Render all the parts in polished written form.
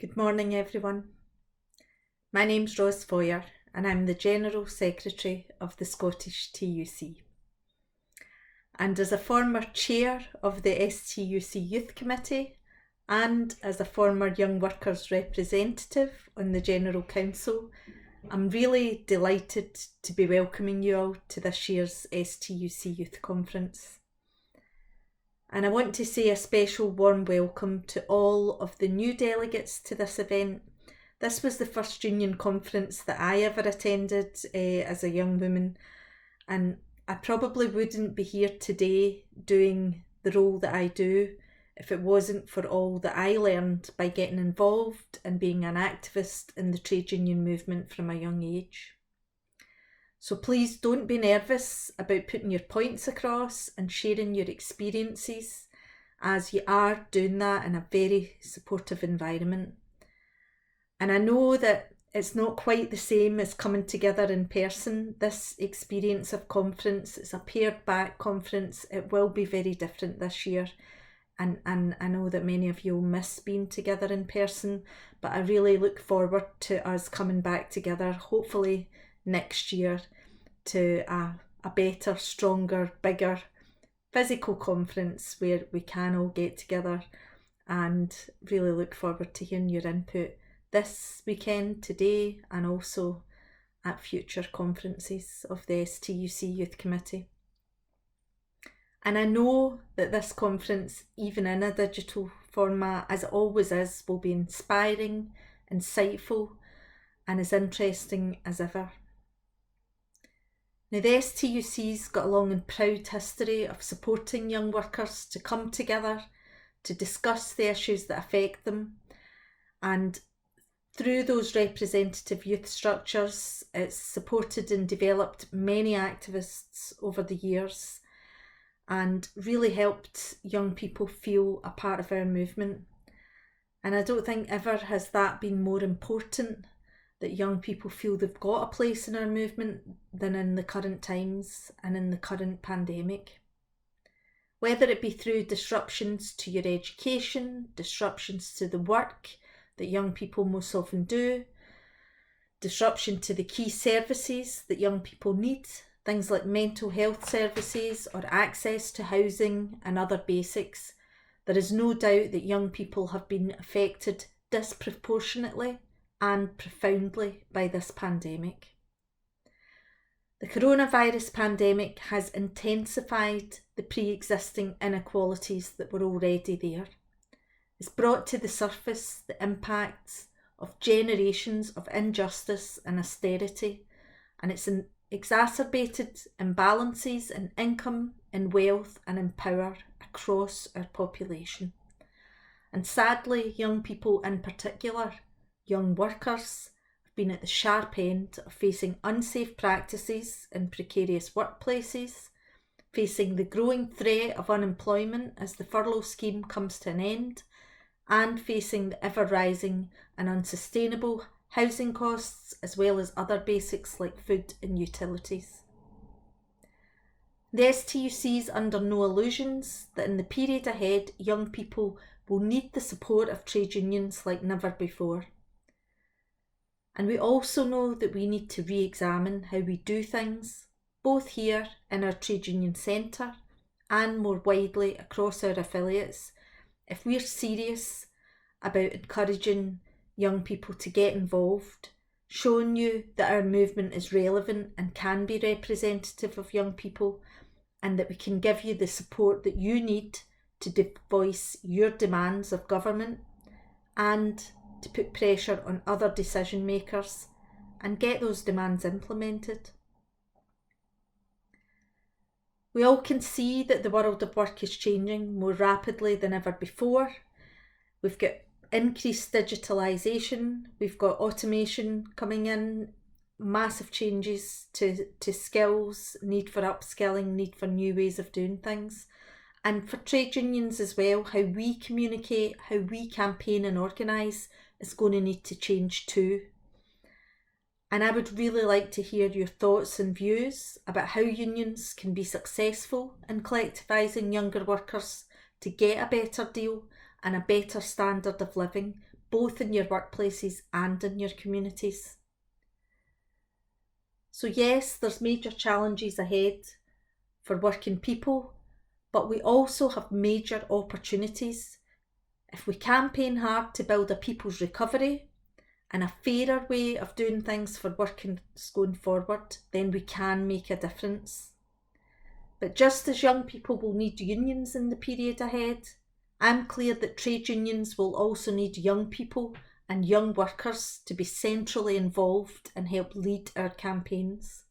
Good morning, everyone. My name's Ros Foyer and I'm the General Secretary of the Scottish STUC. And as a former chair of the STUC Youth Committee and as a former Young Workers representative on the General Council, I'm really delighted to be welcoming you all to this year's STUC Youth Conference. And I want to say a special warm welcome to all of the new delegates to this event. This was the first union conference that I ever attended as a young woman, and I probably wouldn't be here today doing the role that I do if it wasn't for all that I learned by getting involved and being an activist in the trade union movement from a young age. So please don't be nervous about putting your points across and sharing your experiences, as you are doing that in a very supportive environment. And I know that it's not quite the same as coming together in person. This experience of conference, it's a pared back conference. It will be very different this year. And I know that many of you will miss being together in person, but I really look forward to us coming back together, hopefully next year, to a better, stronger, bigger physical conference where we can all get together, and really look forward to hearing your input this weekend, today, and also at future conferences of the STUC Youth Committee. And I know that this conference, even in a digital format, as it always is, will be inspiring, insightful, and as interesting as ever. Now, the STUC's got a long and proud history of supporting young workers to come together to discuss the issues that affect them, and through those representative youth structures, it's supported and developed many activists over the years and really helped young people feel a part of our movement. And I don't think ever has that been more important, that young people feel they've got a place in our movement, than in the current times and in the current pandemic. Whether it be through disruptions to your education, disruptions to the work that young people most often do, disruption to the key services that young people need, things like mental health services or access to housing and other basics, there is no doubt that young people have been affected disproportionately and profoundly by this pandemic. The coronavirus pandemic has intensified the pre-existing inequalities that were already there. It's brought to the surface the impacts of generations of injustice and austerity, and it's exacerbated imbalances in income, in wealth, and in power across our population. And sadly, young people in particular, young workers, have been at the sharp end of facing unsafe practices in precarious workplaces, facing the growing threat of unemployment as the furlough scheme comes to an end, and facing the ever-rising and unsustainable housing costs, as well as other basics like food and utilities. The STUC is under no illusions that in the period ahead, young people will need the support of trade unions like never before. And we also know that we need to re-examine how we do things, both here in our trade union centre and more widely across our affiliates, if we're serious about encouraging young people to get involved, showing you that our movement is relevant and can be representative of young people, and that we can give you the support that you need to voice your demands of government and to put pressure on other decision makers and get those demands implemented. We all can see that the world of work is changing more rapidly than ever before. We've got increased digitalisation, we've got automation coming in, massive changes to skills, need for upskilling, need for new ways of doing things. And for trade unions as well, how we communicate, how we campaign and organise is going to need to change too. And I would really like to hear your thoughts and views about how unions can be successful in collectivising younger workers to get a better deal and a better standard of living, both in your workplaces and in your communities. So yes, there's major challenges ahead for working people, but we also have major opportunities. If we campaign hard to build a people's recovery and a fairer way of doing things for workers going forward, then we can make a difference. But just as young people will need unions in the period ahead, I'm clear that trade unions will also need young people and young workers to be centrally involved and help lead our campaigns.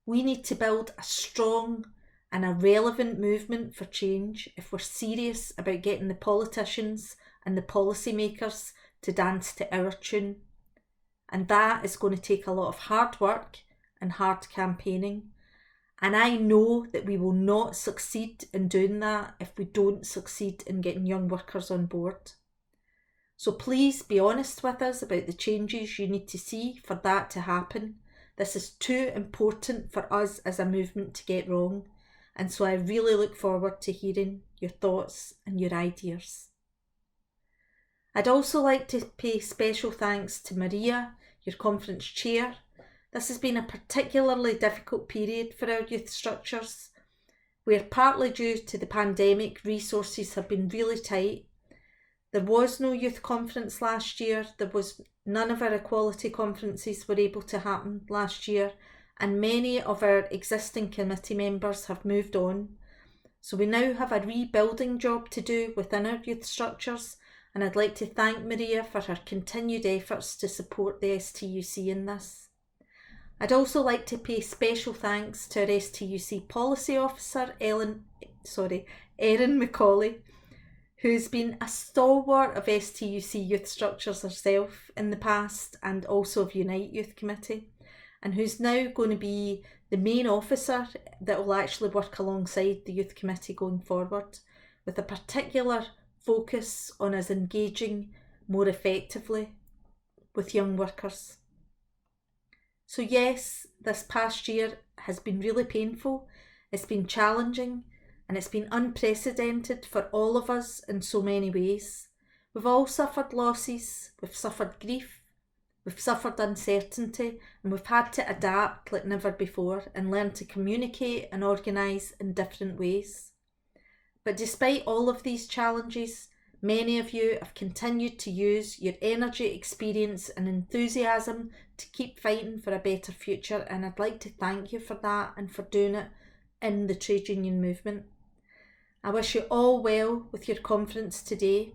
We need to build a strong and a relevant movement for change if we're serious about getting the politicians and the policymakers to dance to our tune. And that is going to take a lot of hard work and hard campaigning. And I know that we will not succeed in doing that if we don't succeed in getting young workers on board. So please be honest with us about the changes you need to see for that to happen. This is too important for us as a movement to get wrong. And so I really look forward to hearing your thoughts and your ideas. I'd also like to pay special thanks to Maria, your conference chair. This has been a particularly difficult period for our youth structures, where partly due to the pandemic, resources have been really tight. There was no youth conference last year. There was none of our equality conferences were able to happen last year, and many of our existing committee members have moved on. So we now have a rebuilding job to do within our youth structures, and I'd like to thank Maria for her continued efforts to support the STUC in this. I'd also like to pay special thanks to our STUC policy officer, Erin McCauley, who's been a stalwart of STUC youth structures herself in the past and also of Unite Youth Committee, and who's now going to be the main officer that will actually work alongside the Youth Committee going forward, with a particular focus on us engaging more effectively with young workers. So yes, this past year has been really painful, it's been challenging, and it's been unprecedented for all of us in so many ways. We've all suffered losses, we've suffered grief, we've suffered uncertainty, and we've had to adapt like never before and learn to communicate and organise in different ways. But despite all of these challenges, many of you have continued to use your energy, experience and enthusiasm to keep fighting for a better future, and I'd like to thank you for that and for doing it in the trade union movement. I wish you all well with your conference today.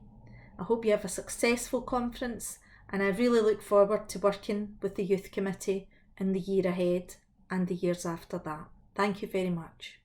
I hope you have a successful conference, and I really look forward to working with the Youth Committee in the year ahead and the years after that. Thank you very much.